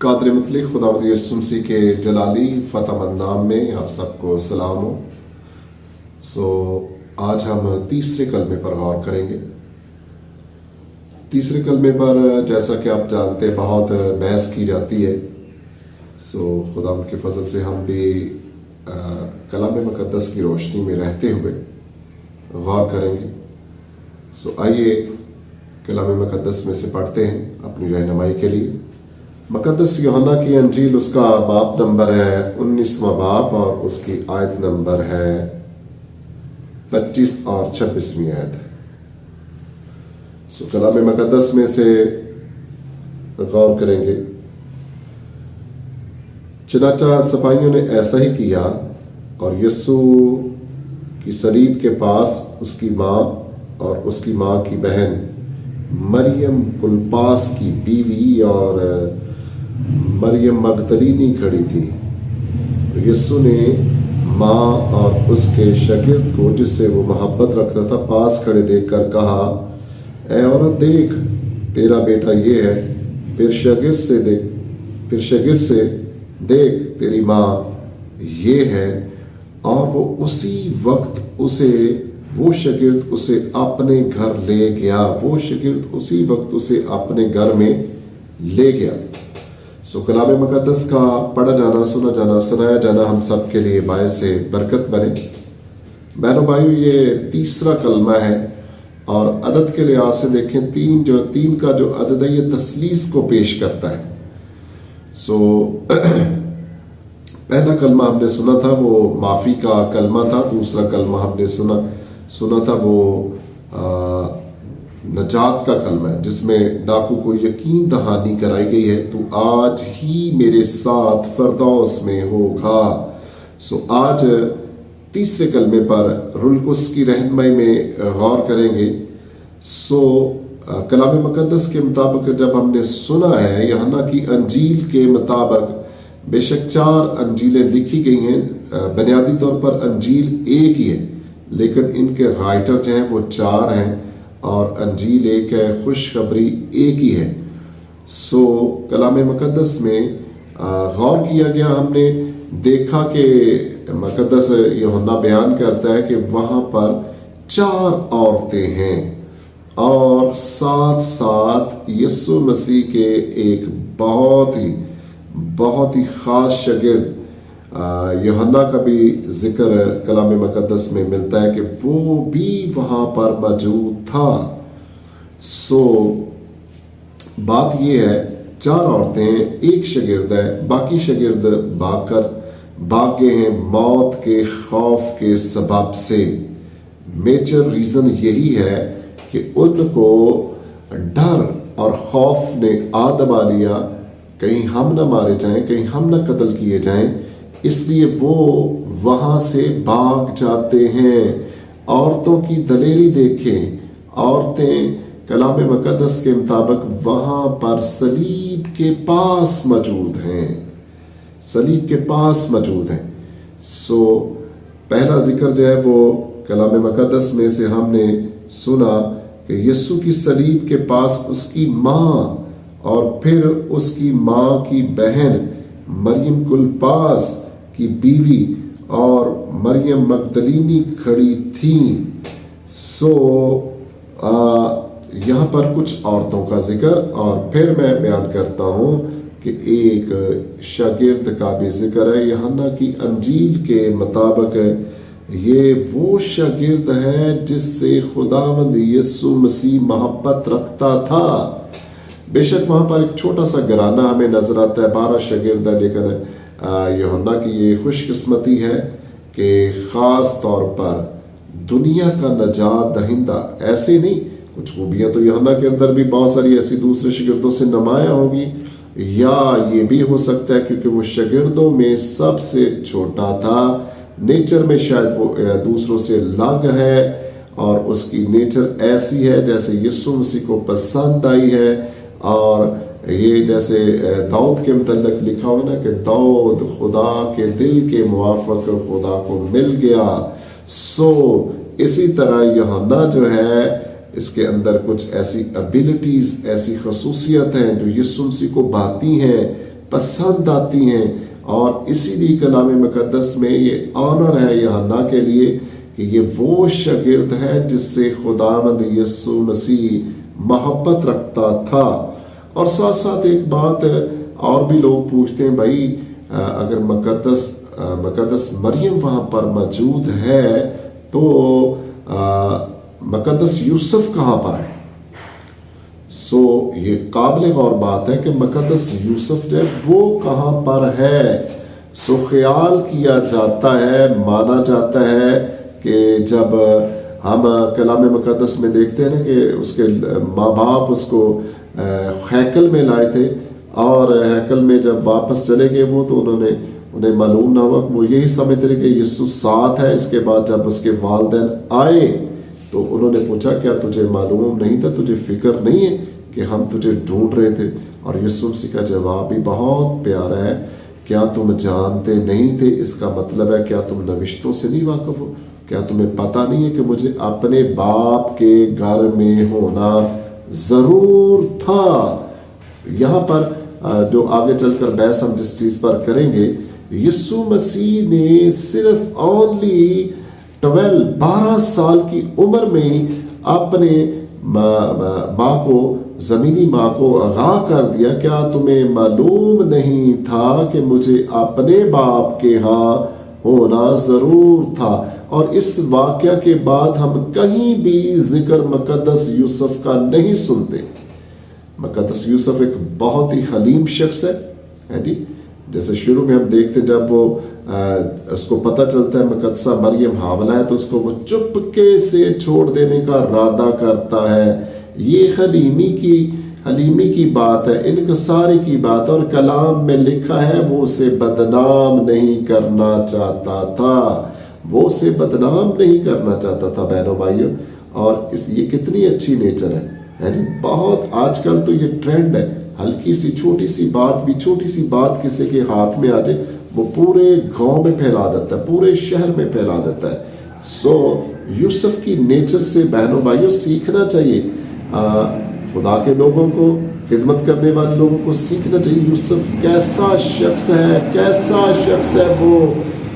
قادر مطلق خداوند یسوع مسیح کے جلالی فتح مند نام میں آپ سب کو سلام ہو۔ آج ہم تیسرے کلمے پر غور کریں گے۔ تیسرے کلمے پر جیسا کہ آپ جانتے ہیں بہت بحث کی جاتی ہے۔ خداوند کے فضل سے ہم بھی کلام مقدس کی روشنی میں رہتے ہوئے غور کریں گے۔ آئیے کلام مقدس میں سے پڑھتے ہیں اپنی رہنمائی کے لیے۔ مقدس یوحنا کی انجیل، اس کا باب نمبر ہے 19واں باب اور اس کی آیت نمبر ہے 25 اور 26ویں آیت۔ کلام مقدس میں سے غور کریں گے۔ چنانچہ سپاہیوں نے ایسا ہی کیا اور یسوع کی صلیب کے پاس اس کی ماں اور اس کی ماں کی بہن مریم کلپاس کی بیوی اور مریم مگدلینی کھڑی تھی۔ یسوع نے ماں اور اس کے شاگرد کو، جس سے وہ محبت رکھتا تھا، پاس کھڑے دیکھ کر کہا، اے عورت، دیکھ تیرا بیٹا یہ ہے۔ پھر شاگرد سے دیکھ تیری ماں یہ ہے۔ اور وہ اسی وقت وہ شاگرد اسے اپنے گھر لے گیا۔ اسی وقت اسے اپنے گھر میں لے گیا۔ کلام مقدس کا پڑھا جانا، سنا جانا، سنایا جانا ہم سب کے لیے باعث برکت بنے۔ بہنوں بھائیو، یہ تیسرا کلمہ ہے اور عدد کے لحاظ سے دیکھیں تین کا جو عدد ہے یہ تثلیث کو پیش کرتا ہے۔ پہلا کلمہ ہم نے سنا تھا وہ معافی کا کلمہ تھا۔ دوسرا کلمہ ہم نے سنا تھا وہ نجات کا کلمہ ہے، جس میں ڈاکو کو یقین دہانی کرائی گئی ہے، تو آج ہی میرے ساتھ فردوس میں ہوگا۔ آج تیسرے کلمے پر روح القدس کی رہنمائی میں غور کریں گے۔ کلام مقدس کے مطابق جب ہم نے سنا ہے، یوحنا کی انجیل کے مطابق بے شک 4 انجیلیں لکھی گئی ہیں۔ بنیادی طور پر انجیل ایک ہی ہے، لیکن ان کے رائٹر جو ہیں وہ 4 ہیں اور انجیل ایک ہے، خوشخبری ایک ہی ہے۔ کلام مقدس میں غور کیا گیا، ہم نے دیکھا کہ مقدس یوحنا بیان کرتا ہے کہ وہاں پر 4 عورتیں ہیں اور ساتھ ساتھ یسوع مسیح کے ایک بہت ہی خاص شاگرد یوحنا کا بھی ذکر کلام مقدس میں ملتا ہے کہ وہ بھی وہاں پر موجود تھا۔ بات یہ ہے 4 عورتیں ہیں، ایک شاگرد ہے، باقی شاگرد بھاگ گئے ہیں موت کے خوف کے سبب سے۔ میجر ریزن یہی ہے کہ ان کو ڈر اور خوف نے آدما لیا، کہیں ہم نہ مارے جائیں، کہیں ہم نہ قتل کیے جائیں، اس لیے وہ وہاں سے بھاگ جاتے ہیں۔ عورتوں کی دلیری دیکھیں، عورتیں کلام مقدس کے مطابق وہاں پر صلیب کے پاس موجود ہیں۔ پہلا ذکر جو ہے وہ کلام مقدس میں سے ہم نے سنا کہ یسوع کی صلیب کے پاس اس کی ماں اور پھر اس کی ماں کی بہن مریم کلپاس کی بیوی اور مریم مگدلینی کھڑی تھیں۔ یہاں پر کچھ عورتوں کا ذکر، اور پھر میں بیان کرتا ہوں کہ ایک شاگرد کا بھی ذکر ہے۔ یوحنا کی انجیل کے مطابق یہ وہ شاگرد ہے جس سے خداوند یسوع مسیح محبت رکھتا تھا۔ بے شک وہاں پر ایک چھوٹا سا گھرانہ ہمیں نظر آتا ہے، 12 شاگرد ہے، لیکن یوحنا کی یہ خوش قسمتی ہے کہ خاص طور پر دنیا کا نجات دہندہ، ایسے نہیں، کچھ خوبیاں تو یوحنا کے اندر بھی بہت ساری ایسی دوسرے شاگردوں سے نمایاں ہوگی، یا یہ بھی ہو سکتا ہے کیونکہ وہ شاگردوں میں سب سے چھوٹا تھا، نیچر میں شاید وہ دوسروں سے الگ ہے اور اس کی نیچر ایسی ہے جیسے یسوع مسیح کو پسند آئی ہے۔ اور یہ جیسے داؤد کے متعلق لکھا ہوا نا کہ داؤد خدا کے دل کے موافق خدا کو مل گیا۔ اسی طرح یوحنا جو ہے اس کے اندر کچھ ایسی ابیلٹیز، ایسی خصوصیت ہیں جو یسوع مسیح کو بھاتی ہیں، पसंद आती हैं। और इसीलिए कलाम मुकद्दस में ये ऑनर है यूहन्ना के लिए कि ये वो शागिर्द है जिससे खुदावंद यीशु मसीह मोहब्बत रखता था। और साथ साथ एक बात और भी लोग पूछते हैं, भाई अगर मुकद्दस मरियम वहाँ पर मौजूद है तो मुकद्दस यूसुफ कहाँ पर है? ये काबिल गौर बात है कि मुकद्दस यूसुफ जो है वो कहाँ पर है। ख्याल किया जाता है, माना जाता है कि जब हम कलाम मुकद्दस में देखते हैं ना कि उसके माँ बाप उसको हैकल में लाए थे और हैकल में जब वापस चले गए वो, तो उन्हें मालूम ना हुआ, वो यही समझते रहे कि यीशु साथ है। इसके बाद जब उसके वालिदैन आए तो उन्होंने पूछा, क्या तुझे मालूम नहीं था, तुझे फिक्र नहीं है कि हम तुझे ढूंढ रहे थे? और यीशु मसीह का जवाब भी बहुत प्यारा है, क्या तुम जानते नहीं थे? इसका मतलब है क्या तुम नविश्तों से नहीं वाकिफ हो? क्या तुम्हें पता नहीं है कि मुझे अपने बाप के घर में होना ज़रूर था? यहाँ पर जो आगे चलकर बहस हम जिस चीज़ पर करेंगे, यीशु मसीह ने सिर्फ ओनली 12 साल की उम्र में अपने माँ को, ज़मीनी माँ को आगाह कर दिया, क्या तुम्हें मालूम नहीं था कि मुझे अपने बाप के यहाँ होना ज़रूर था? और इस वाक़या के बाद हम कहीं भी ज़िक्र मुकद्दस यूसुफ का नहीं सुनते। मुकद्दस यूसुफ एक बहुत ही हलीम शख्स है जी। जैसे शुरू में हम देखते जब वो उसको पता चलता है मुकद्दसा मरियम हामला है तो उसको वो चुपके से छोड़ देने का इरादा करता है। ये हलीमी की बात है, इनकसारी की बात, और कलाम में लिखा है वो उसे बदनाम नहीं करना चाहता था, वो उसे बदनाम नहीं करना चाहता था बहनों भाइयों। और ये कितनी अच्छी नेचर है यानी बहुत आजकल तो ये ट्रेंड है, हल्की सी छोटी सी बात किसी के हाथ में आ जाए वो पूरे गांव में फैला देता है, पूरे शहर में फैला देता है। यूसुफ की नेचर से बहनों भाइयों सीखना चाहिए। खुदा के लोगों को, खिदमत करने वाले लोगों को सीखना चाहिए यूसुफ कैसा शख्स है वो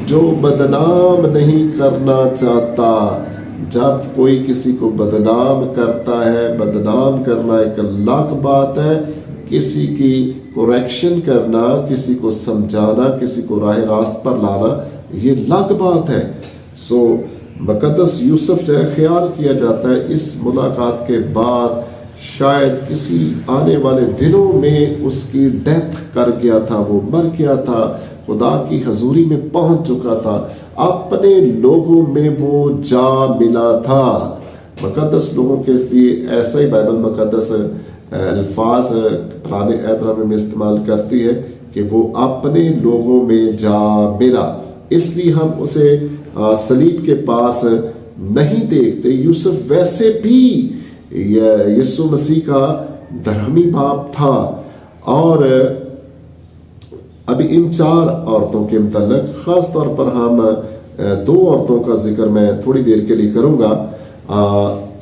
जो बदनाम नहीं करना चाहता। जब कोई किसी को बदनाम करता है, बदनाम करना एक अलग बात है, किसी की करेक्शन करना, किसी को समझाना, किसी को राह रास्त पर लाना, ये अलग बात है। मुकद्दस यूसुफ जो है ख्याल किया जाता है इस मुलाकात के बाद शायद किसी आने वाले दिनों में उसकी डेथ कर गया था, वो मर गया था, खुदा की हजूरी में पहुंच चुका था, अपने लोगों में वो जा मिला था। मुकद्दस लोगों के लिए ऐसा ही बाइबल मुकद्दस अल्फाज पुराने एतराम में इस्तेमाल करती है कि वो अपने लोगों में जा मिला, इसलिए हम उसे सलीब के पास नहीं देखते। यूसुफ वैसे भी यीशु मसीह का धर्मी बाप था। और अभी इन 4 औरतों के मतलब ख़ास तौर पर हम 2 औरतों का जिक्र मैं थोड़ी देर के लिए करूँगा।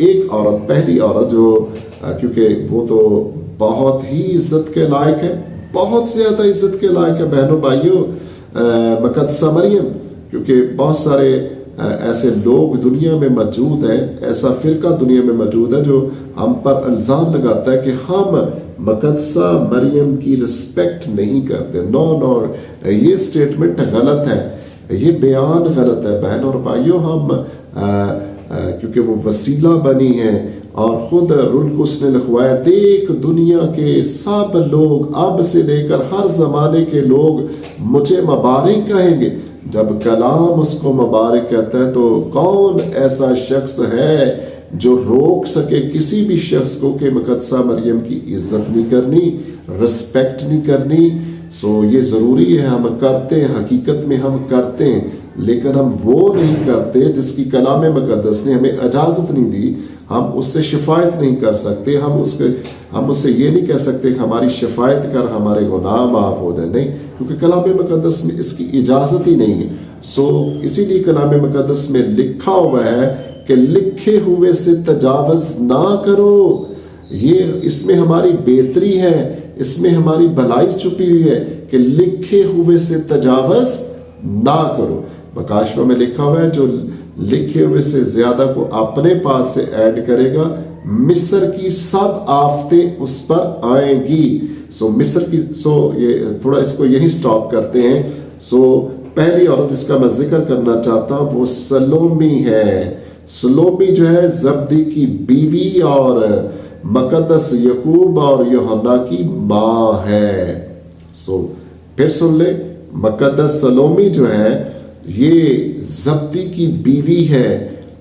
एक औरत, पहली औरत जो क्योंकि वो तो बहुत ही इज्जत के लायक है, बहुत ज़्यादा इज्जत के लायक है बहनों भाइयों, मुकद्दसा मरियम, क्योंकि बहुत सारे ऐसे लोग दुनिया में मौजूद हैं, ऐसा फ़िरका दुनिया में मौजूद है जो हम पर इल्ज़ाम लगाता है कि हम मुकद्दसा मरियम की रिस्पेक्ट नहीं करते। नो, ये स्टेटमेंट गलत है, ये बयान गलत है बहन और भाइयों। हम क्योंकि वो वसीला बनी है और ख़ुद रुल को उसने लिखवाया, देख दुनिया के सब लोग अब से लेकर हर ज़माने के लोग मुझे मुबारक कहेंगे। जब कलाम उसको मुबारक कहता है तो कौन ऐसा शख्स है जो रोक सके किसी भी शख्स को कि मुकद्दसा मरियम की इज्जत नहीं करनी, रिस्पेक्ट नहीं करनी। ये ज़रूरी है, हम करते हैं, हकीकत में हम करते हैं, लेकिन हम वो नहीं करते जिसकी कलाम मुकद्दस ने हमें इजाज़त नहीं दी। हम उससे शिफायत नहीं कर सकते, हम उससे ये नहीं कह सकते कि हमारी शिफायत कर हमारे गुनाह माफ़ हो जाए, नहीं, क्योंकि कलाम मुकद्दस में इसकी इजाज़त ही नहीं है। इसीलिए कलाम मुकद्दस में लिखा हुआ है कि लिखे हुए से तजावज़ ना करो। इसमें हमारी बेहतरी है, इसमें हमारी भलाई छुपी हुई है कि लिखे हुए से तजावज़ ना करो। मकाशवा में लिखा हुआ है जो लिखे हुए से ज्यादा को अपने पास से ऐड करेगा, मिस्र की सब आफतें उस पर आएंगी। मिस्र की ये थोड़ा इसको यही स्टॉप करते हैं। पहली औरत जिसका मैं जिक्र करना चाहता हूं वो सलोमी है। सलोमी जो है जब्दी की बीवी और मुकद्दस यकूब और यूहन्ना की माँ है। फिर सुन ले, मुकद्दस सलोमी जो है ये जब्दी की बीवी है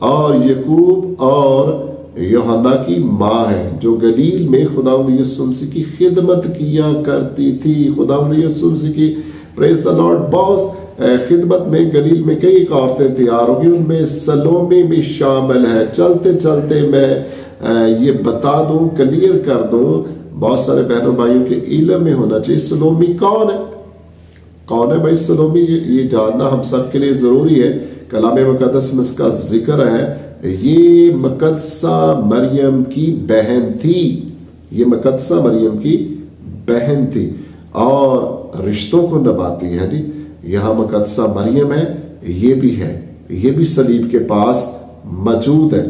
और यकूब और यूहन्ना की माँ है, जो गलील में खुदावंद यीशु मसीह की खिदमत किया करती थी। खुदावंद यीशु मसीह की प्रेज द लॉर्ड बहुत खिदमत में गलील में कई औरतें तैयार होगी, उनमें सलोमी भी शामिल है। चलते चलते मैं ये बता दूं, क्लियर कर दूं, बहुत सारे बहनों भाइयों के इल्म में होना चाहिए सलोमी कौन है। कौन है भाई सलोमी, ये जानना हम सब के लिए ज़रूरी है। कलाम मुक़द्दस में इसका जिक्र है। ये मुक़द्दसा मरियम की बहन थी, ये मुक़द्दसा मरियम की बहन थी और रिश्तों को निभाती है। यहाँ मुक़द्दसा मरियम है, ये भी है, ये भी सलीब के पास मौजूद है।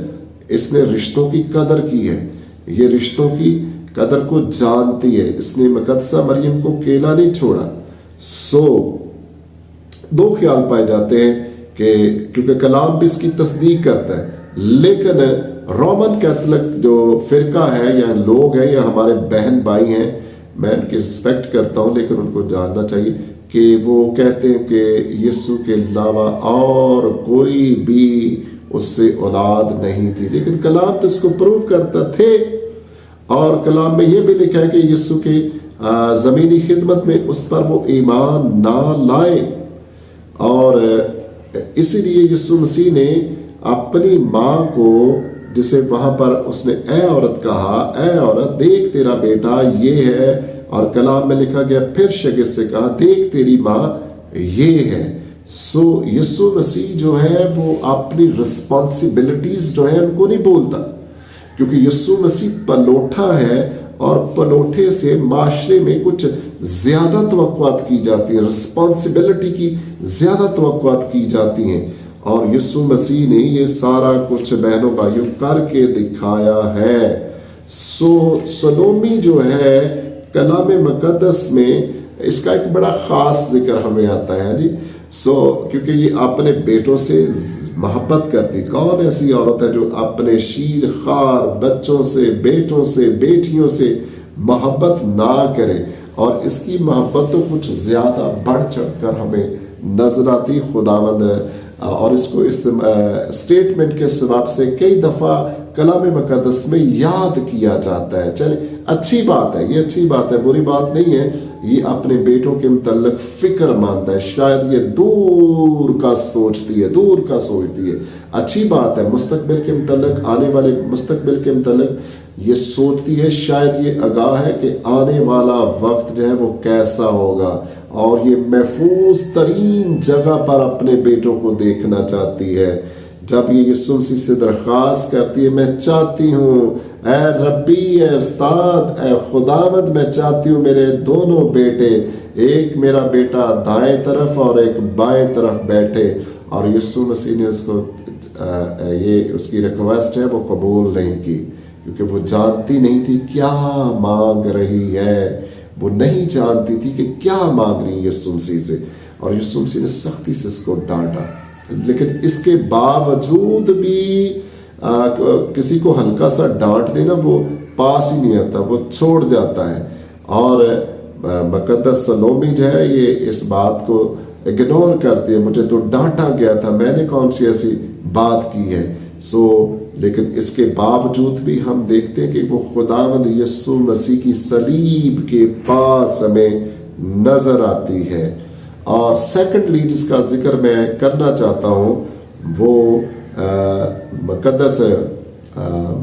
इसने रिश्तों की कदर की है, ये रिश्तों की कदर को जानती है। इसने मुक़द्दसा मरियम को अकेला नहीं छोड़ा। दो ख्याल पाए जाते हैं कि क्योंकि कलाम भी इसकी तस्दीक करता है, लेकिन रोमन कैथलिक जो फिरका है या लोग हैं या हमारे बहन भाई हैं, मैं उनकी रिस्पेक्ट करता हूँ, लेकिन उनको जानना चाहिए कि वो कहते हैं कि यीशु के अलावा और कोई भी उससे औलाद नहीं थी, लेकिन कलाम तो इसको प्रूव करता थे। और कलाम में ये भी लिखा है कि यीशु के ज़मीनी खिदमत में उस पर वो ईमान ना लाए, और इसीलिए यीशु मसीह ने अपनी माँ को, जिसे वहाँ पर उसने ए औरत कहा, ए औरत देख तेरा बेटा ये है, और कलाम में लिखा गया फिर शागिर्द से कहा देख तेरी माँ ये है। यीशु मसीह जो है वो अपनी रिस्पॉन्सिबिलिटीज जो है उनको नहीं बोलता, क्योंकि यीशु मसीह पलोठा है और पलोठे से माशरे में कुछ ज्यादा तवक्कुआत की जाती है, रिस्पॉन्सिबिलिटी की ज्यादा तवक्कुआत की जाती हैं, और यीशु मसीह ने ये सारा कुछ बहनों भाइयों करके दिखाया है। सलोमी जो है कलाम मुक़द्दस में इसका एक बड़ा ख़ास जिक्र हमें आता है जी। क्योंकि ये अपने बेटों से मोहब्बत करती। कौन ऐसी औरत है जो अपने शीर खार बच्चों से, बेटों से, बेटियों से मोहब्बत ना करे, और इसकी मोहब्बत तो कुछ ज़्यादा बढ़ चढ़ कर हमें नजर आती खुदावंद, और इसको इस स्टेटमेंट के सबब से कई दफ़ा कलाम मुक़द्दस में याद किया जाता है। चले अच्छी बात है, ये अच्छी बात है, बुरी बात नहीं है। ये अपने बेटों के मुतल्लिक़ फ़िक्र मानता है, शायद ये दूर का सोचती है, अच्छी बात है। मुस्तक़बिल के मुतल्लिक़, आने वाले मुस्तक़बिल के मुतल्लिक़ ये सोचती है, शायद ये आगाह है कि आने वाला वक्त जो है वो कैसा होगा, और ये महफूज तरीन जगह पर अपने बेटों को देखना चाहती है। जब ये यीशु मसीह से दरख्वास्त करती है, मैं चाहती हूँ ऐ रब्बी, ऐ उस्ताद, ऐ खुदावंद, मैं चाहती हूँ मेरे दोनों बेटे, एक मेरा बेटा दाएं तरफ और एक बाएं तरफ बैठे, और यीशु मसीह ने उसको ये उसकी रिक्वेस्ट है वो कबूल नहीं की, क्योंकि वो जानती नहीं थी क्या मांग रही है, वो नहीं जानती थी कि क्या मांग रही है यीशु मसीह से, और यीशु मसीह ने सख्ती से उसको डांटा। लेकिन इसके बावजूद भी किसी को हल्का सा डांट देना वो पास ही नहीं आता, वो छोड़ जाता है। और मुक़द्दस सलोमी जो है ये इस बात को इग्नोर करती है, मुझे तो डांटा गया था, मैंने कौन सी ऐसी बात की है। लेकिन इसके बावजूद भी हम देखते हैं कि वो खुदावंद यीशु मसीह की सलीब के पास हमें नजर आती है। और सेकंडली जिसका जिक्र मैं करना चाहता हूँ वो मुक़द्दस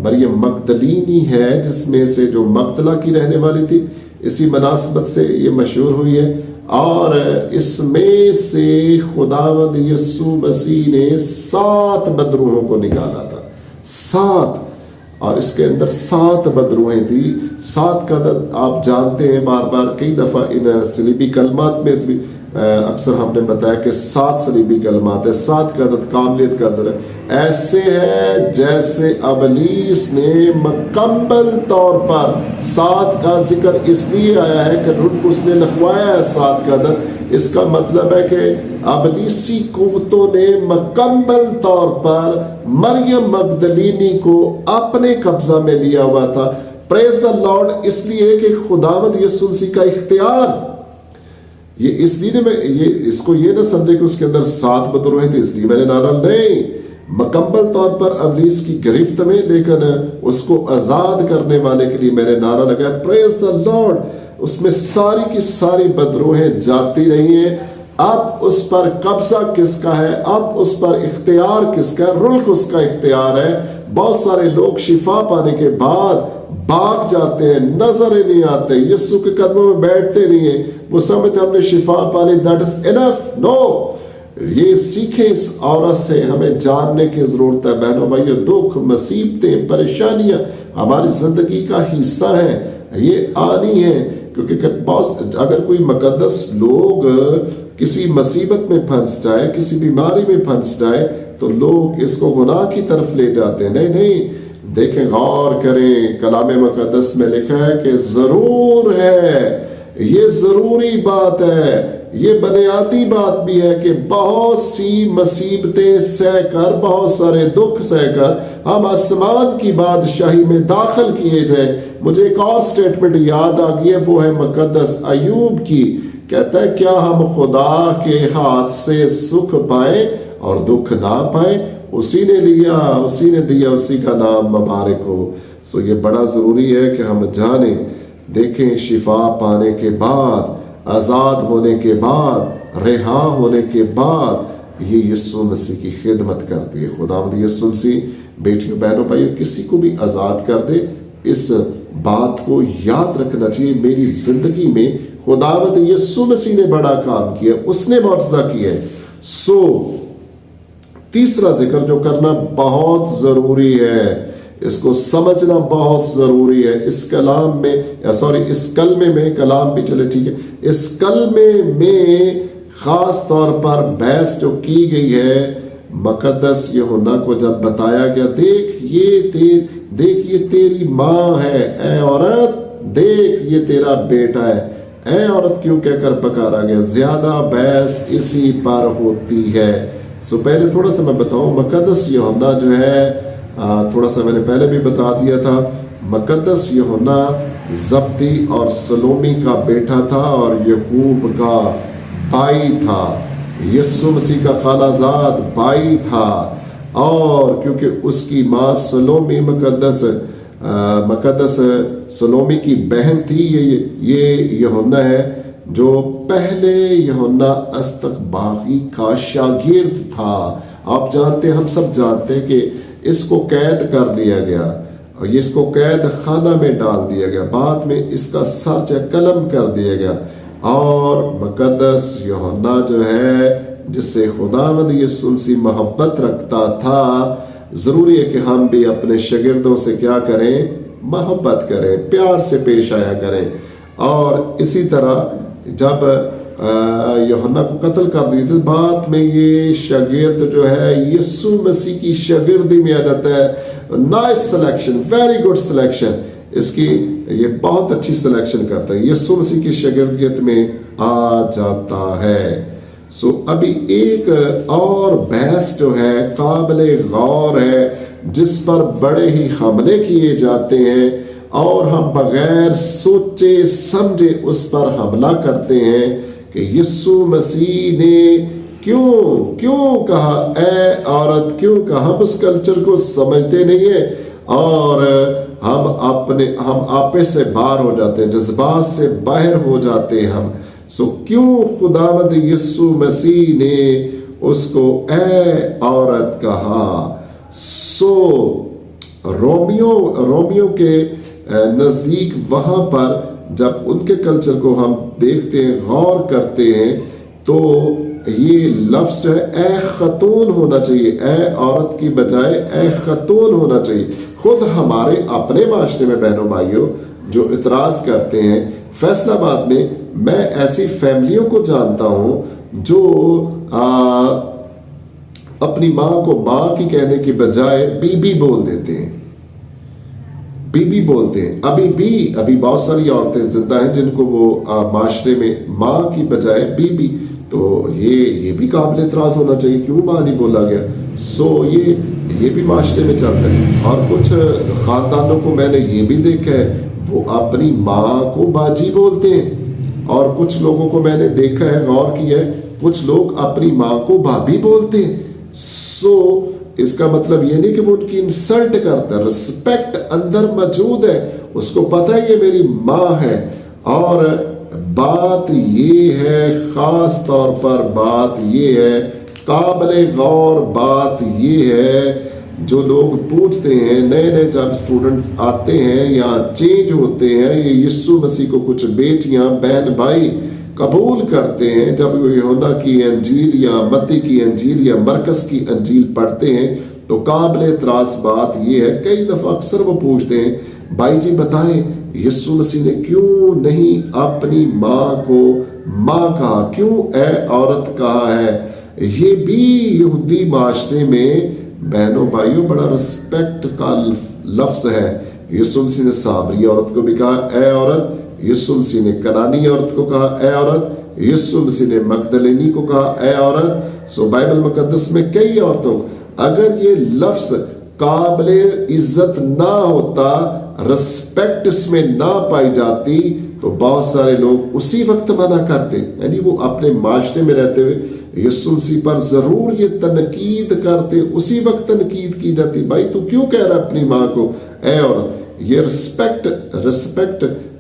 मरियम मगदलीनी है, जिसमें से जो मगदला की रहने वाली थी, इसी मुनासबत से ये मशहूर हुई है। और इसमें से खुदावंद यीशु मसीह ने 7 बदरूहों को निकाला था, 7। اور اس کے اندر 7 بدروہیں تھی. 7 کا عدد آپ جانتے ہیں، بار بار کئی دفعہ ان صلیبی کلمات میں بھی اکثر ہم نے بتایا کہ 7 صلیبی کلمات ہے. 7 کا عدد کاملیت کا عدد ہے. ایسے ہے جیسے ابلیس نے مکمل طور پر 7 کا ذکر اس لیے آیا ہے کہ روح کو اس نے لکھوایا ہے 7 کا عدد. اس کا مطلب ہے کہ ابلیسی قوتوں نے مکمل طور پر مریم مگدلینی کو اپنے قبضہ میں لیا ہوا تھا. پریز دا لارڈ. اس لیے کہ خداوند یسوع مسیح کا اختیار، یہ اس لیے میں اس کو یہ نہ سمجھے کہ اس کے اندر 7 بدروہیں تھے اس لیے میں نے نعرہ، نہیں، مکمل طور پر ابلیس کی گرفت میں، لیکن اس کو آزاد کرنے والے کے لیے میں نے نعرہ لگایا پریز دا لارڈ. اس میں ساری کی ساری بدروہیں جاتی رہی ہیں. اب اس پر قبضہ کس کا ہے؟ اب اس پر اختیار کس کا ہے؟ ملک اس کا اختیار ہے. بہت سارے لوگ شفا پانے کے بعد بھاگ جاتے ہیں، نظر ہی نہیں آتے، یسوع کے قدموں میں بیٹھتے نہیں ہیں. وہ سمجھتے ہم نے شفا پا لی، دیٹ از انف. نو، یہ سیکھیں اس عورت سے. ہمیں جاننے کی ضرورت ہے بہنوں بھائیو. دکھ، مصیبتیں، پریشانیاں ہماری زندگی کا حصہ ہیں، یہ آنی ہے. کیونکہ اگر کوئی مقدس لوگ کسی مصیبت میں پھنس جائے، کسی بیماری میں پھنس جائے، تو لوگ اس کو گناہ کی طرف لے جاتے ہیں. نہیں، دیکھیں، غور کریں. کلام مقدس میں لکھا ہے کہ ضرور ہے، یہ ضروری بات ہے، یہ بنیادی بات بھی ہے کہ بہت سی مصیبتیں سہ کر، بہت سارے دکھ سہ کر ہم آسمان کی بادشاہی میں داخل کیے جائیں. مجھے ایک اور سٹیٹمنٹ یاد آ گئی ہے، وہ ہے مقدس ایوب کی. کہتا ہے کیا ہم خدا کے ہاتھ سے سکھ پائیں اور دکھ نہ پائیں؟ اسی نے لیا، اسی نے دیا، اسی کا نام مبارک ہو. سو یہ بڑا ضروری ہے کہ ہم جانیں. دیکھیں، شفا پانے کے بعد، آزاد ہونے کے بعد، رہا ہونے کے بعد یہ یسوع مسیح کی خدمت کرتی ہے. خداوند یسوع مسیح بیٹیوں بہنوں بھائیوں کسی کو بھی آزاد کر دے. اس بات کو یاد رکھنا چاہیے، میری زندگی میں خداوند یسوع مسیح نے بڑا کام کیا، اس نے معجزہ کیا ہے. سو تیسرا ذکر جو کرنا بہت ضروری ہے، اس کو سمجھنا بہت ضروری ہے. اس کلام میں اس کلمے میں، کلام بھی چلے ٹھیک ہے، اس کلمے میں خاص طور پر بحث جو کی گئی ہے، مقدس یوحنا کو جب بتایا گیا، دیکھ یہ تیری ماں ہے، اے عورت، دیکھ یہ تیرا بیٹا ہے، اے عورت کیوں کہہ کر پکارا گیا. زیادہ بحث اسی پر ہوتی ہے. سو پہلے تھوڑا سا میں بتاؤں، مقدس یوحنا جو ہے، تھوڑا سا میں نے پہلے بھی بتا دیا تھا، مقدس یوحنا زبدی اور سلومی کا بیٹا تھا اور یعقوب کا بھائی تھا. یسوع مسیح کا خالہ زاد بھائی تھا. اور کیونکہ اس کی ماں سلومی مقدس سلومی کی بہن تھی. یہ یوحنا ہے جو پہلے یوحنا استقباغی کا شاگرد تھا. آپ جانتے ہیں، ہم سب جانتے ہیں کہ اس کو قید کر لیا گیا اور اس کو قید خانہ میں ڈال دیا گیا. بعد میں اس کا سر قلم کر دیا گیا. اور مقدس یوحنا جو ہے، جس سے خداوند یسوع مسیح محبت رکھتا تھا، ضروری ہے کہ ہم بھی اپنے شاگردوں سے کیا کریں؟ محبت کریں، پیار سے پیش آیا کریں. اور اسی طرح جب یوحنا کو قتل کر دیے تھے، بعد میں یہ شاگرد جو ہے یسوع مسیح کی شاگردی میں آ جاتا ہے. Nice selection, very good selection. اس کی یہ بہت اچھی سلیکشن کرتا ہے، یسوع مسیح کی شاگردیت میں آ جاتا ہے. سو ابھی ایک اور بحث جو ہے قابل غور ہے، جس پر بڑے ہی حملے کیے جاتے ہیں اور ہم بغیر سوچے سمجھے اس پر حملہ کرتے ہیں کہ یسوع مسیح نے کیوں کہا اے عورت، کیوں کہا. ہم اس کلچر کو سمجھتے نہیں ہیں اور ہم آپے سے باہر ہو جاتے ہیں، جذبات سے باہر ہو جاتے ہیں ہم. سو کیوں خداوند یسوع مسیح نے اس کو اے عورت کہا؟ سو رومیو کے نزدیک وہاں پر جب ان کے کلچر کو ہم دیکھتے ہیں، غور کرتے ہیں، تو یہ لفظ جو ہے اے خاتون ہونا چاہیے، اے عورت کی بجائے اے خاتون ہونا چاہیے۔ خود ہمارے اپنے معاشرے میں بہنوں بھائیوں جو اعتراض کرتے ہیں، فیصل آباد میں میں ایسی فیملیوں کو جانتا ہوں جو اپنی ماں کو ماں کی کہنے کی بجائے بی بی بول دیتے ہیں، بی بی بولتے ہیں۔ ابھی بہت ساری عورتیں زندہ ہیں جن کو وہ معاشرے میں ماں کی بجائے بی بی، تو یہ بھی قابل اعتراض ہونا چاہیے، کیوں ماں نہیں بولا گیا؟ یہ بھی معاشرے میں چلتا ہے۔ اور کچھ خاندانوں کو میں نے یہ بھی دیکھا ہے، وہ اپنی ماں کو باجی بولتے ہیں، اور کچھ لوگوں کو میں نے دیکھا ہے، غور کیا ہے، کچھ لوگ اپنی ماں کو بھابھی بولتے ہیں۔ اس کا مطلب یہ نہیں کہ وہ ان کی انسلٹ کرتا ہے، رسپیکٹ اندر موجود ہے، اس کو پتہ ہے یہ میری ماں ہے۔ اور بات یہ ہے، خاص طور پر بات یہ ہے، قابل غور بات یہ ہے، جو لوگ پوچھتے ہیں، نئے جب اسٹوڈنٹ آتے ہیں یا چینج ہوتے ہیں، یہ یسوع مسیح کو کچھ بیٹیاں بہن بھائی قبول کرتے ہیں، جب یوحنا کی انجیل یا متی کی انجیل یا مرکز کی انجیل پڑھتے ہیں، تو قابل اعتراض بات یہ ہے، کئی دفعہ اکثر وہ پوچھتے ہیں، بھائی جی بتائیں یسوع مسیح نے کیوں نہیں اپنی ماں کو ماں کہا، کیوں اے عورت کہا ہے؟ یہ بھی یہودی معاشرے میں بہنوں بھائیوں بڑا رسپیکٹ کا لفظ ہے۔ یسوع مسیح نے سامری عورت کو بھی کہا اے عورت، یسوع مسیح نے کنانی عورت کو کہا اے عورت، یسوع مسیح نے مگدلینی کو کہا اے عورت۔ بائبل مقدس میں کئی عورتوں، اگر یہ لفظ قابل عزت نہ ہوتا، رسپیکٹ اس میں نہ پائی جاتی، تو بہت سارے لوگ اسی وقت منع کرتے، یعنی وہ اپنے معاشرے میں رہتے ہوئے یسوع مسیح پر ضرور یہ تنقید کرتے، اسی وقت تنقید کی جاتی، بھائی تو کیوں کہہ رہا اپنی ماں کو اے عورت؟ یہ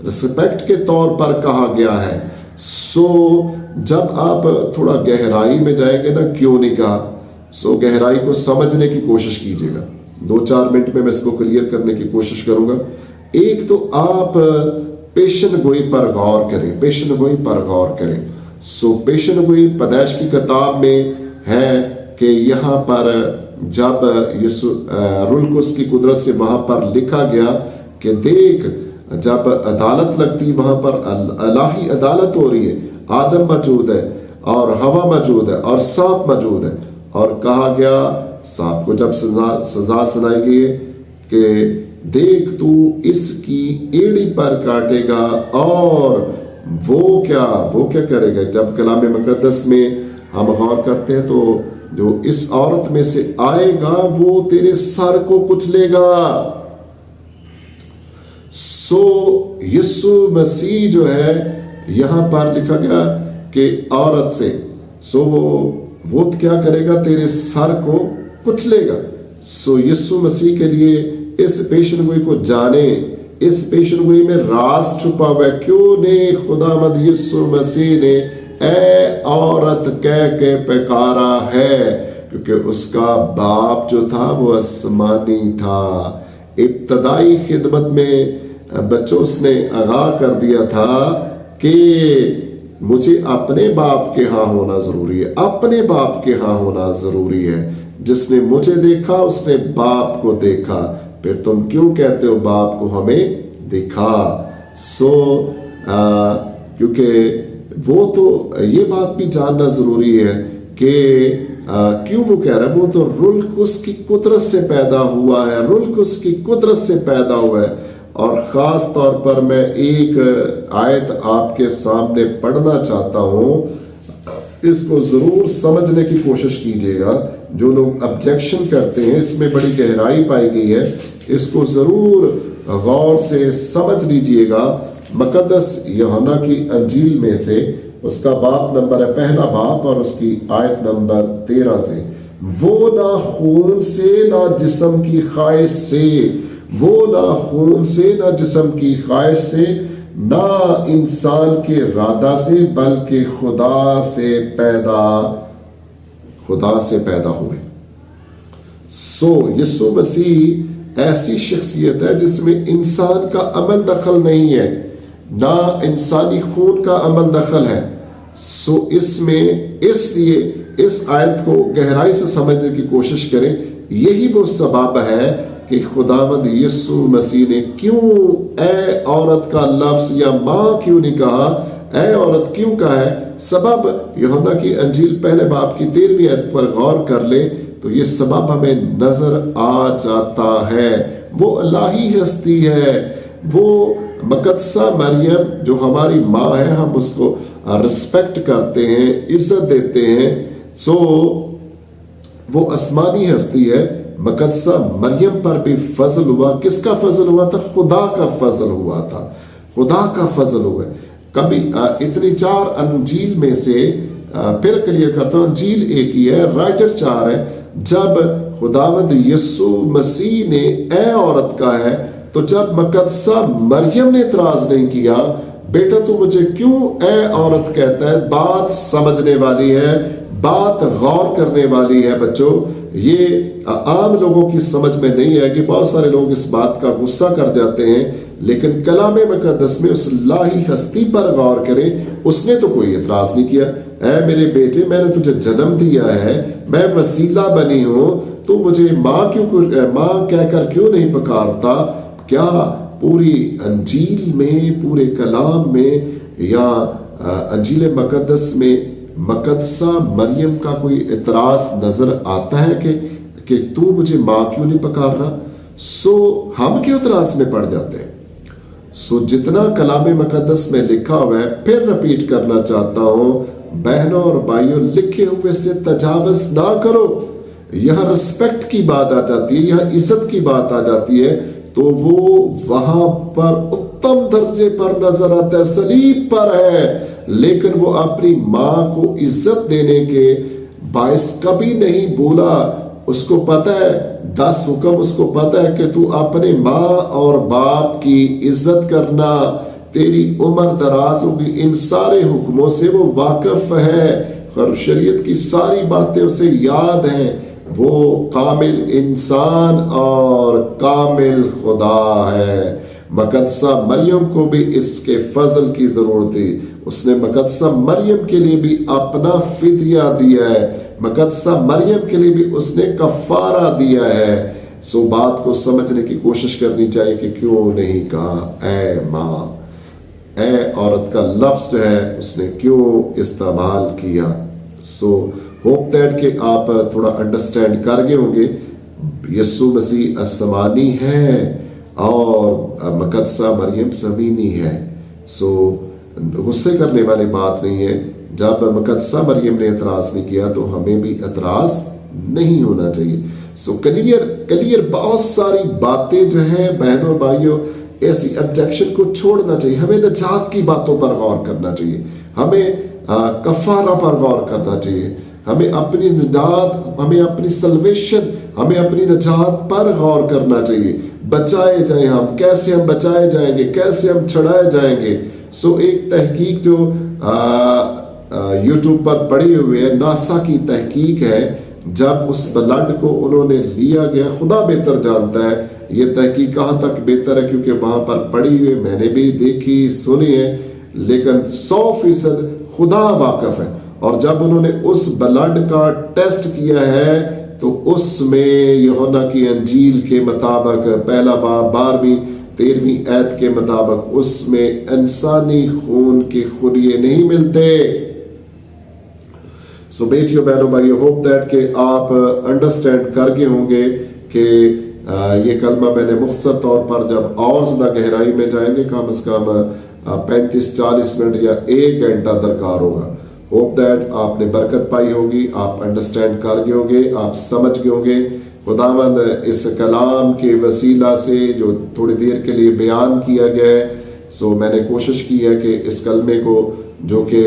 رسپیکٹ کے طور پر کہا گیا ہے۔ جب آپ تھوڑا گہرائی میں جائیں گے نا، کیوں نہیں کہا، گہرائی کو سمجھنے کی کوشش کیجیے گا۔ 2-4 منٹ میں اس کو کلیئر کرنے کی کوشش کروں گا۔ ایک تو آپ پیشن گوئی پر غور کریں، پیشن گوئی پر غور کریں۔ پیشن گوئی پیدائش کی کتاب میں ہے کہ یہاں پر جب رلقدس کی قدرت سے وہاں پر لکھا گیا کہ دیکھ، جب عدالت لگتی وہاں پر الہی عدالت ہو رہی ہے، آدم موجود ہے اور ہوا موجود ہے اور سانپ موجود ہے، اور کہا گیا سانپ کو جب سزا سنائی گئی ہے کہ دیکھ تو اس کی ایڑی پر کاٹے گا، اور وہ کیا کرے گا؟ جب کلام مقدس میں ہم غور کرتے ہیں تو جو اس عورت میں سے آئے گا وہ تیرے سر کو کچلے گا۔ یسوع مسیح جو ہے یہاں پر لکھا گیا کہ عورت سے وہ کیا کرے گا؟ تیرے سر کو کچلے گا۔ یسوع مسیح کے لیے اس پیشن گوئی کو جانے، اس پیشن گوئی میں راز چھپا ہوا ہے۔ کیوں نے خداوند یسوع مسیح نے اے عورت کہہ کے پکارا ہے؟ کیونکہ اس کا باپ جو تھا وہ آسمانی تھا۔ ابتدائی خدمت میں بچوں اس نے آگاہ کر دیا تھا کہ مجھے اپنے باپ کے ہاں ہونا ضروری ہے، اپنے باپ کے ہاں ہونا ضروری ہے۔ جس نے مجھے دیکھا اس نے باپ کو دیکھا، پھر تم کیوں کہتے ہو باپ کو ہمیں دکھا؟ کیونکہ وہ تو یہ بات بھی جاننا ضروری ہے کہ کیوں وہ کہہ رہا ہے، وہ تو رلقدس کی قدرت سے پیدا ہوا ہے، رلقدس کی قدرت سے پیدا ہوا ہے۔ اور خاص طور پر میں ایک آیت آپ کے سامنے پڑھنا چاہتا ہوں، اس کو ضرور سمجھنے کی کوشش کیجیے گا۔ جو لوگ آبجیکشن کرتے ہیں، اس میں بڑی گہرائی پائی گئی ہے، اس کو ضرور غور سے سمجھ لیجیے گا۔ مقدس یوحنا کی انجیل میں سے اس کا باب نمبر ہے، پہلا باب، اور اس کی آیت نمبر 13 سے، وہ نہ خون سے نہ جسم کی خواہش سے، وہ نہ خون سے نہ جسم کی خواہش سے نہ انسان کے ارادہ سے، بلکہ خدا سے پیدا ہوئے۔ یسوع مسیح ایسی شخصیت ہے جس میں انسان کا عمل دخل نہیں ہے، نہ انسانی خون کا عمل دخل ہے۔ सो इसमें इसलिए इस आयत को गहराई से समझने की कोशिश करें। यही वो सबब है कि खुदावंद यीशु मसीह ने क्यों ए औरत का लफ्ज या माँ क्यों नहीं कहा, ए औरत क्यों कहा है। सबब यूहन्ना की अंजील पहले बाब की 13वीं आयत पर गौर कर ले तो ये सबब हमें नजर आ जाता है। वो अल्लाही हस्ती है, वो मकदसा मरियम जो हमारी माँ है, हम उसको रिस्पेक्ट करते हैं, इज्जत देते हैं। सो वो आसमानी हस्ती है। मकदसा मरियम पर भी फजल हुआ। किसका फजल हुआ था? खुदा का फजल हुआ था, खुदा का फजल हुआ। कभी इतनी 4 अंजील में से फिर क्लियर करता हूँ, अंजील एक ही है, राइटर 4 है। जब खुदावंद यीशु मसीह ने ए औरत का है, तो जब मकदसा मरियम ने इतराज नहीं किया, बेटा तू मुझे क्यों ए औरत कहता है, बात समझने वाली है, बात गौर करने वाली है। बच्चों, ये आम लोगों की समझ में नहीं है कि बहुत सारे लोग इस बात का गुस्सा कर जाते हैं, लेकिन कलाम मुकद्दस में उस लाही हस्ती पर गौर करें। उसने तो कोई इतराज नहीं किया। ऐ मेरे बेटे, मैंने तुझे जन्म दिया है, मैं वसीला बनी हूं, तू मुझे माँ कहकर क्यों नहीं पुकारता। क्या पूरी अंजील में, पूरे कलाम में या अंजील मुकद्दस में मकदसा मरियम का कोई इतराज नजर आता है कि तू मुझे माँ क्यों नहीं पुकार रहा। सो हम क्यों इतराज में पड़ जाते हैं। सो जितना कलाम मुकद्दस में लिखा हुआ है, फिर रिपीट करना चाहता हूं, बहनों और भाइयों, लिखे हुए से तजावज ना करो। यहाँ रिस्पेक्ट की बात आ जाती है, यहाँ इज्जत की बात आ जाती है, तो वो वहां पर उत्तम दर्जे पर नजर आता है, सलीब पर है, लेकिन वो अपनी माँ को इज्जत देने के बायस कभी नहीं बोला। उसको पता है 10 हुक्म, उसको पता है कि तू अपने माँ और बाप की इज्जत करना, तेरी उम्र दराज होगी। इन सारे हुक्मों से वो वाकिफ है और शरीयत की सारी बातें उसे याद हैं। वो कामिल इंसान और कामिल खुदा है। मकदसा मरियम को भी इसके फजल की जरूरत थी। उसने मकदसा मरियम के लिए भी अपना फिदिया दिया है, मकदसा मरियम के लिए भी उसने कफारा दिया है। सो बात को समझने की कोशिश करनी चाहिए कि क्यों नहीं कहा ए माँ, ए औरत का लफ्ज जो है उसने क्यों इस्तेमाल किया। सो होप दैट कि आप थोड़ा अंडरस्टैंड कर गए होंगे। यीशु मसीह आसमानी है और मकदसा मरियम ज़मीनी है। सो गुस्से करने वाली बात नहीं है। जब मकदसा मरियम ने एतराज नहीं किया तो हमें भी एतराज नहीं होना चाहिए। सो क्लियर बहुत सारी बातें जो है बहनों भाइयों, ऐसी ऑब्जेक्शन को छोड़ना चाहिए। हमें नजात की बातों पर गौर करना चाहिए, हमें कफारा पर गौर करना चाहिए, हमें अपनी निजात, हमें अपनी सल्वेशन, हमें अपनी निजात पर गौर करना चाहिए। बचाए जाए हम, कैसे हम बचाए जाएंगे, कैसे हम छुड़ाए जाएंगे। सो एक तहकीक जो यूट्यूब पर पड़ी हुई है, नासा की तहकीक है। जब उस ब्लड को उन्होंने लिया गया, खुदा बेहतर जानता है ये तहकीक कहाँ तक बेहतर है, क्योंकि वहां पर पड़ी हुई मैंने भी देखी सुनी है, लेकिन 100% खुदा वाकिफ है। और जब उन्होंने उस ब्लड का टेस्ट किया है तो उसमें यूहन्ना की अंजील के मुताबिक पहला बाब 12वीं 13वीं आयत के मुताबिक उसमें इंसानी खून के खुलिये नहीं मिलते। सो बेटियों बहनों भाइयों, होप दैट कि आप अंडरस्टैंड कर गए होंगे कि ये कलमा मैंने मुख्तसर तौर पर जब और ज़्यादा गहराई में जाएंगे, कम से कम 35-40 मिनट या 1 घंटा दरकार होगा। होप दैट आपने बरकत पाई होगी, आप अंडरस्टैंड कर गए होंगे, आप समझ गए होंगे। खुदावंद इस कलाम के वसीला से जो थोड़ी देर के लिए बयान किया गया है, सो मैंने कोशिश की है कि इस कलमे को, जो कि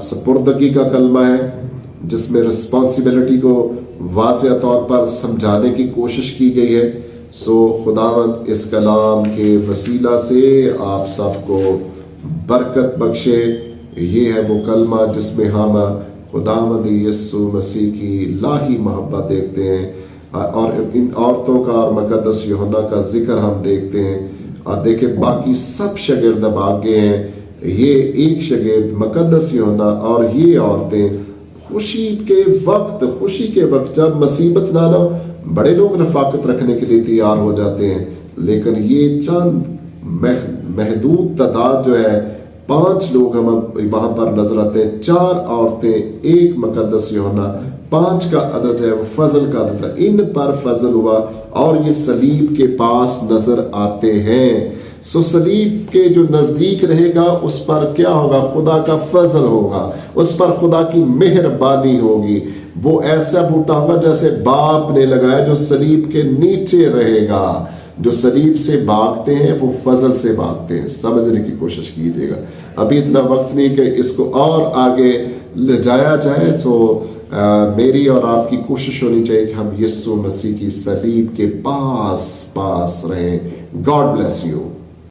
सपुर्दगी का कलमा है, जिसमें रिस्पॉन्सिबिलिटी को वाज़ेह तौर पर समझाने की कोशिश की गई है, सो खुदावंद इस कलाम के वसीला से आप सबको बरकत बख्शे। ये है वो कलमा जिसमें हम खुदावंद यीशु मसीह की लाही मोहब्बत देखते हैं और इन औरतों का और मुकद्दस यूहन्ना का जिक्र हम देखते हैं। और देखें बाकी सब शागिर्द भागे हैं یہ ایک شاگرد مقدس یوحنا اور یہ عورتیں خوشی کے وقت جب مصیبت نہ ہو، بڑے لوگ رفاقت رکھنے کے لیے تیار ہو جاتے ہیں، لیکن یہ چند محدود تعداد جو ہے 5 لوگ ہم وہاں پر نظر آتے ہیں، 4 عورتیں، ایک مقدس یوحنا، 5 کا عدد ہے وہ فضل کا عدد ہے، ان پر فضل ہوا اور یہ صلیب کے پاس نظر آتے ہیں۔ صلیب کے جو نزدیک رہے گا اس پر کیا ہوگا؟ خدا کا فضل ہوگا، اس پر خدا کی مہربانی ہوگی۔ وہ ایسا بوٹا ہوگا جیسے باپ نے لگایا جو صلیب کے نیچے رہے گا۔ جو صلیب سے بھاگتے ہیں وہ فضل سے بھاگتے ہیں۔ سمجھنے کی کوشش کیجیے گا، ابھی اتنا وقت نہیں کہ اس کو اور آگے لے جایا جائے، تو میری اور آپ کی کوشش ہونی چاہیے کہ ہم یسوع مسیح کی صلیب کے پاس رہیں۔ God bless you.